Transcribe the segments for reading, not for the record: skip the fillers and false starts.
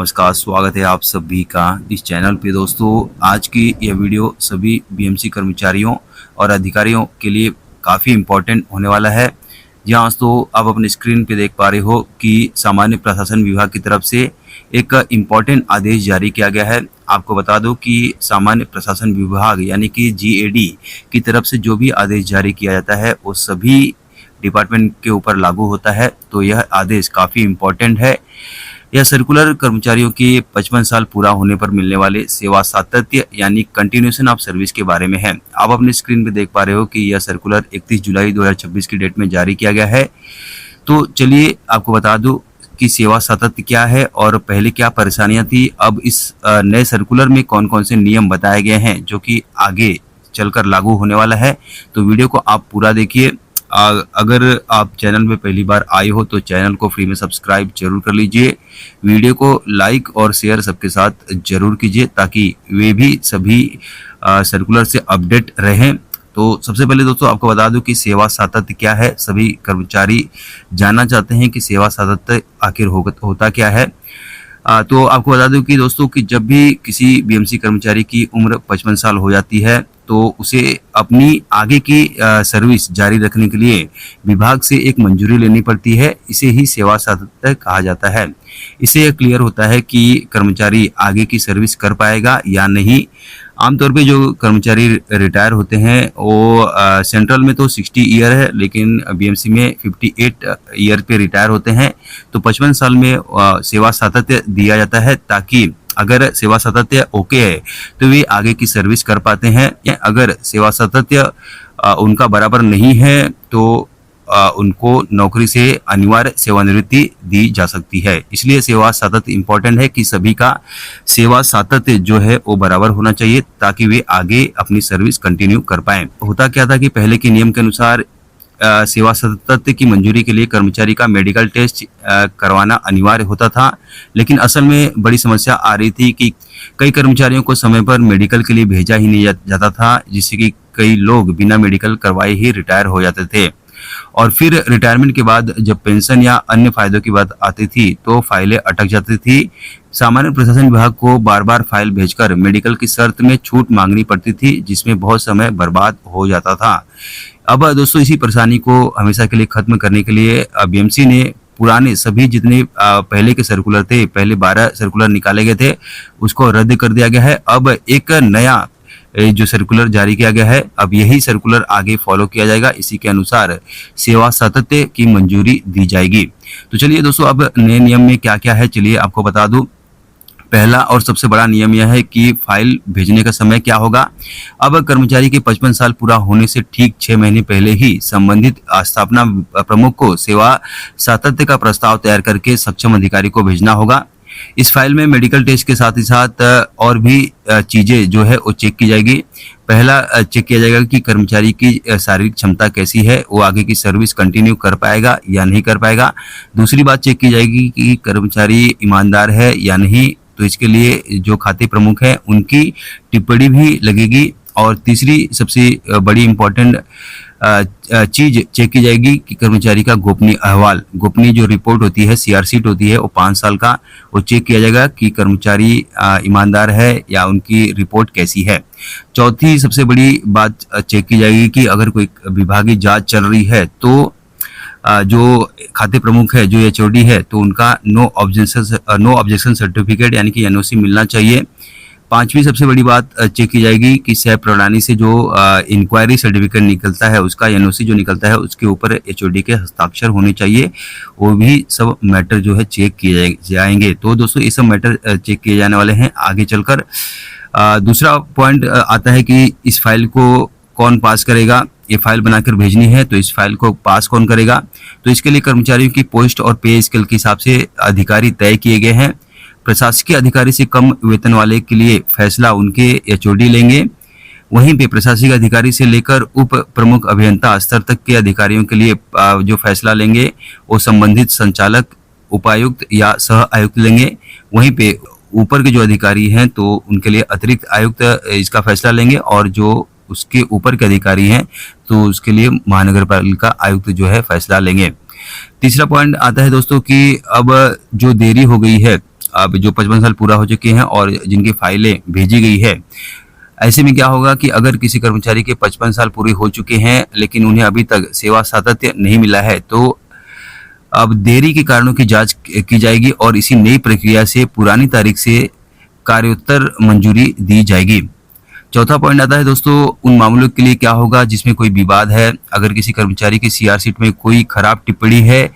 नमस्कार, स्वागत है आप सभी का इस चैनल पे। दोस्तों, आज की यह वीडियो सभी बीएमसी कर्मचारियों और अधिकारियों के लिए काफ़ी इम्पोर्टेंट होने वाला है। जी हाँ दोस्तों, आप अपने स्क्रीन पे देख पा रहे हो कि सामान्य प्रशासन विभाग की तरफ से एक इम्पॉर्टेंट आदेश जारी किया गया है। आपको बता दो कि सामान्य प्रशासन विभाग यानी कि जीएडी की तरफ से जो भी आदेश जारी किया जाता है वो सभी डिपार्टमेंट के ऊपर लागू होता है। तो यह आदेश काफ़ी इम्पोर्टेंट है। यह सर्कुलर कर्मचारियों के 55 साल पूरा होने पर मिलने वाले सेवा सातत्य यानी कंटिन्यूएशन ऑफ सर्विस के बारे में है। आप अपने स्क्रीन पे देख पा रहे हो कि यह सर्कुलर 31 जुलाई 2026 की डेट में जारी किया गया है। तो चलिए आपको बता दूं कि सेवा सातत्य क्या है और पहले क्या परेशानियां थी। अब इस नए सर्कुलर में कौन कौन से नियम बताए गए हैं जो कि आगे चलकर लागू होने वाला है। तो वीडियो को आप पूरा देखिए। अगर आप चैनल में पहली बार आए हो तो चैनल को फ्री में सब्सक्राइब जरूर कर लीजिए। वीडियो को लाइक और शेयर सबके साथ जरूर कीजिए ताकि वे भी सभी सर्कुलर से अपडेट रहें। तो सबसे पहले दोस्तों आपको बता दूं कि सेवा सातत्य क्या है। सभी कर्मचारी जानना चाहते हैं कि सेवा सातत्य आखिर होता क्या है। तो आपको बता दूं कि दोस्तों कि जब भी किसी बीएमसी कर्मचारी की उम्र 55 साल हो जाती है तो उसे अपनी आगे की सर्विस जारी रखने के लिए विभाग से एक मंजूरी लेनी पड़ती है। इसे ही सेवा सातत्य कहा जाता है। इससे यह क्लियर होता है कि कर्मचारी आगे की सर्विस कर पाएगा या नहीं। आमतौर पे जो कर्मचारी रिटायर होते हैं वो सेंट्रल में तो 60 ईयर है, लेकिन बीएमसी में 58 ईयर पे रिटायर होते हैं। तो 55 साल में सेवा सातत्य दिया जाता है ताकि अगर सेवा सातत्य ओके है तो वे आगे की सर्विस कर पाते हैं। या अगर सेवा सातत्य उनका बराबर नहीं है तो उनको नौकरी से अनिवार्य सेवानिवृत्ति दी जा सकती है। इसलिए सेवा सातत्य इम्पोर्टेंट है कि सभी का सेवा सातत्य जो है वो बराबर होना चाहिए ताकि वे आगे अपनी सर्विस कंटिन्यू कर पाएं। होता क्या था कि पहले के नियम के अनुसार सेवा सातत्य की मंजूरी के लिए कर्मचारी का मेडिकल टेस्ट करवाना अनिवार्य होता था, लेकिन असल में बड़ी समस्या आ रही थी कि कई कर्मचारियों को समय पर मेडिकल के लिए भेजा ही नहीं जाता था, जिससे कि कई लोग बिना मेडिकल करवाए ही रिटायर हो जाते थे। और फिर रिटायरमेंट के बाद जब पेंशन या अन्य फायदों की बात आती थी तो फाइलें अटक जाती थी। सामान्य प्रशासन विभाग को बार बार फाइल भेजकर मेडिकल की शर्त में छूट मांगनी पड़ती थी, जिसमें बहुत समय बर्बाद हो जाता था। अब दोस्तों इसी परेशानी को हमेशा के लिए खत्म करने के लिए बीएमसी ने पुराने सभी जितने पहले के सर्कुलर थे, पहले 12 सर्कुलर निकाले गए थे, उसको रद्द कर दिया गया है। अब एक नया जो सर्कुलर जारी किया गया है, अब यही सर्कुलर आगे फॉलो किया जाएगा। इसी के अनुसार सेवा सातत्य की मंजूरी दी जाएगी। तो चलिए दोस्तों, अब नए नियम में क्या क्या है चलिए आपको बता दूं। पहला और सबसे बड़ा नियम यह है कि फाइल भेजने का समय क्या होगा। अब कर्मचारी के 55 साल पूरा होने से ठीक 6 महीने पहले ही संबंधित स्थापना प्रमुख को सेवा सातत्य का प्रस्ताव तैयार करके सक्षम अधिकारी को भेजना होगा। इस फाइल में मेडिकल टेस्ट के साथ ही साथ और भी चीजें जो है वो चेक की जाएगी। पहला चेक किया जाएगा कि कर्मचारी की शारीरिक क्षमता कैसी है, वो आगे की सर्विस कंटिन्यू कर पाएगा या नहीं कर पाएगा। दूसरी बात चेक की जाएगी कि कर्मचारी ईमानदार है या नहीं, तो इसके लिए जो खाते प्रमुख हैं उनकी टिप्पणी भी लगेगी। और तीसरी सबसे बड़ी इम्पोर्टेंट चीज चेक की जाएगी कि कर्मचारी का गोपनीय अहवाल, गोपनीय जो रिपोर्ट होती है, सीआर शीट होती है, वो 5 साल का, वो चेक किया जाएगा कि कर्मचारी ईमानदार है या उनकी रिपोर्ट कैसी है। चौथी सबसे बड़ी बात चेक की जाएगी कि अगर कोई विभागीय जांच चल रही है तो जो खाते प्रमुख है, जो एचओडी है, तो उनका नो ऑब्जेक्शन सर्टिफिकेट यानी कि एनओसी मिलना चाहिए। पांचवी सबसे बड़ी बात चेक की जाएगी कि सह प्रणाली से जो इंक्वायरी सर्टिफिकेट निकलता है, उसका एनओसी जो निकलता है उसके ऊपर एचओडी के हस्ताक्षर होने चाहिए। वो भी सब मैटर जो है चेक किए जाएंगे। तो दोस्तों ये सब मैटर चेक किए जाने वाले हैं आगे चलकर। दूसरा पॉइंट आता है कि इस फाइल को कौन पास करेगा। ये फाइल बनाकर भेजनी है तो इस फाइल को पास कौन करेगा। तो इसके लिए कर्मचारियों की पोस्ट और पे स्केल के हिसाब से अधिकारी तय किए गए हैं। प्रशासकीय अधिकारी से कम वेतन वाले के लिए फैसला उनके एचओडी लेंगे। वहीं पे प्रशासनिक अधिकारी से लेकर उप प्रमुख अभियंता स्तर तक के अधिकारियों के लिए जो फैसला लेंगे वो संबंधित संचालक, उपायुक्त या सह आयुक्त लेंगे। वहीं पे ऊपर के जो अधिकारी हैं तो उनके लिए अतिरिक्त आयुक्त इसका फैसला लेंगे, और जो उसके ऊपर के अधिकारी हैं तो उसके लिए महानगर पालिका आयुक्त जो है फैसला लेंगे। तीसरा पॉइंट आता है दोस्तों कि अब जो देरी हो गई है अब जो 55 साल पूरा हो चुके हैं और जिनकी फाइलें भेजी गई है, ऐसे में क्या होगा कि अगर किसी कर्मचारी के 55 साल पूरे हो चुके हैं लेकिन उन्हें अभी तक सेवा सातत्य नहीं मिला है, तो अब देरी के कारणों की जांच की जाएगी और इसी नई प्रक्रिया से पुरानी तारीख से कार्योत्तर मंजूरी दी जाएगी। चौथा पॉइंट आता है दोस्तों, उन मामलों के लिए क्या होगा जिसमें कोई विवाद है। अगर किसी कर्मचारी की सीआर शीट में कोई खराब टिप्पणी है,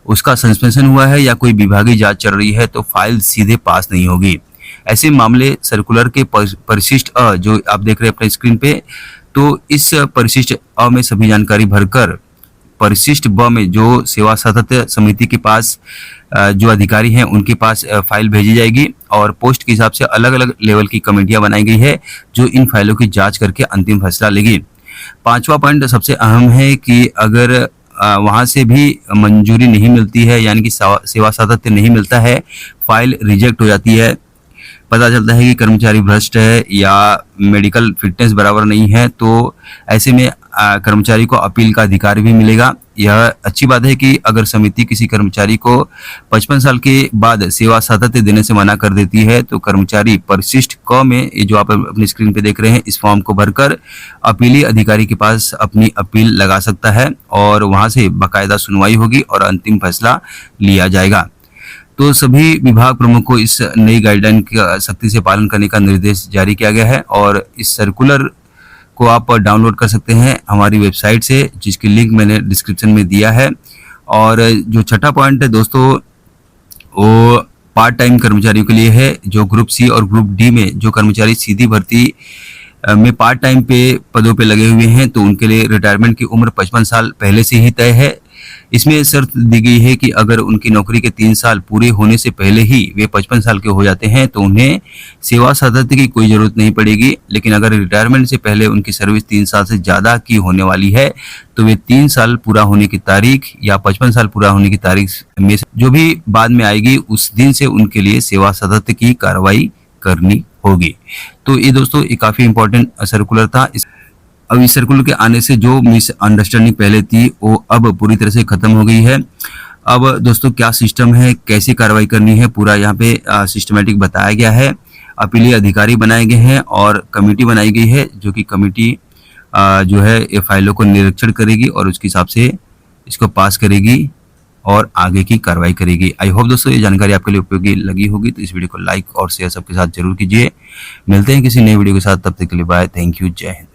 उसका सस्पेंशन हुआ है या कोई विभागीय जांच चल रही है, तो फाइल सीधे पास नहीं होगी। ऐसे मामले सर्कुलर के परिशिष्ट अ जो आप देख रहे हैं अपने स्क्रीन पे, तो इस परिशिष्ट अ में सभी जानकारी भरकर परिशिष्ट ब में जो सेवा सातत्य समिति के पास जो अधिकारी हैं उनके पास फाइल भेजी जाएगी और पोस्ट के हिसाब से अलग अलग लेवल की कमेटियां बनाई गई है जो इन फाइलों की जांच करके अंतिम फैसला लेगी। पांचवा पॉइंट सबसे अहम है कि अगर वहां से भी मंजूरी नहीं मिलती है, यानी कि सेवा सातत्य नहीं मिलता है, फाइल रिजेक्ट हो जाती है, पता चलता है कि कर्मचारी भ्रष्ट है या मेडिकल फिटनेस बराबर नहीं है, तो ऐसे में कर्मचारी को अपील का अधिकार भी मिलेगा। यह अच्छी बात है कि अगर समिति किसी कर्मचारी को 55 साल के बाद सेवा सातत्य देने से मना कर देती है, तो कर्मचारी परिशिष्ट क में, ये जो आप अपनी स्क्रीन पे देख रहे हैं, इस फॉर्म को भरकर अपीली अधिकारी के पास अपनी अपील लगा सकता है और वहां से बाकायदा सुनवाई होगी और अंतिम फैसला लिया जाएगा। तो सभी विभाग प्रमुख को इस नई गाइडलाइन का सख्ती से पालन करने का निर्देश जारी किया गया है और इस सर्कुलर को आप डाउनलोड कर सकते हैं हमारी वेबसाइट से, जिसकी लिंक मैंने डिस्क्रिप्शन में दिया है। और जो छठा पॉइंट है दोस्तों, वो पार्ट टाइम कर्मचारियों के लिए है। जो ग्रुप सी और ग्रुप डी में जो कर्मचारी सीधी भर्ती में पार्ट टाइम पे पदों पे लगे हुए हैं, तो उनके लिए रिटायरमेंट की उम्र 55 साल पहले से ही तय है। इसमें शर्त दी गई है कि अगर उनकी नौकरी के 3 साल पूरे होने से पहले ही वे 55 साल के हो जाते हैं तो उन्हें सेवा सातत्य की कोई जरूरत नहीं पड़ेगी। लेकिन अगर रिटायरमेंट से पहले उनकी सर्विस 3 साल से ज़्यादा की होने वाली है, तो वे 3 साल पूरा होने की तारीख या 55 साल पूरा होने की तारीख में जो भी बाद में आएगी, उस दिन से उनके लिए सेवा सातत्य की कार्रवाई करनी होगी। तो ये दोस्तों ये काफ़ी इंपॉर्टेंट सर्कुलर था। अब इस सर्कुलर के आने से जो मिसअंडरस्टैंडिंग पहले थी वो अब पूरी तरह से खत्म हो गई है। अब दोस्तों क्या सिस्टम है, कैसी कार्रवाई करनी है, पूरा यहाँ पे सिस्टमेटिक बताया गया है। अपीली अधिकारी बनाए गए हैं और कमेटी बनाई गई है, जो कि कमेटी जो है ये फाइलों को निरीक्षण करेगी और उसके हिसाब से इसको पास करेगी और आगे की कार्रवाई करेगी। आई होप दोस्तों ये जानकारी आपके लिए उपयोगी लगी होगी, तो इस वीडियो को लाइक और शेयर सबके साथ जरूर कीजिए। मिलते हैं किसी नई वीडियो के साथ, तब तक के लिए बाय, थैंक यू, जय हिंद।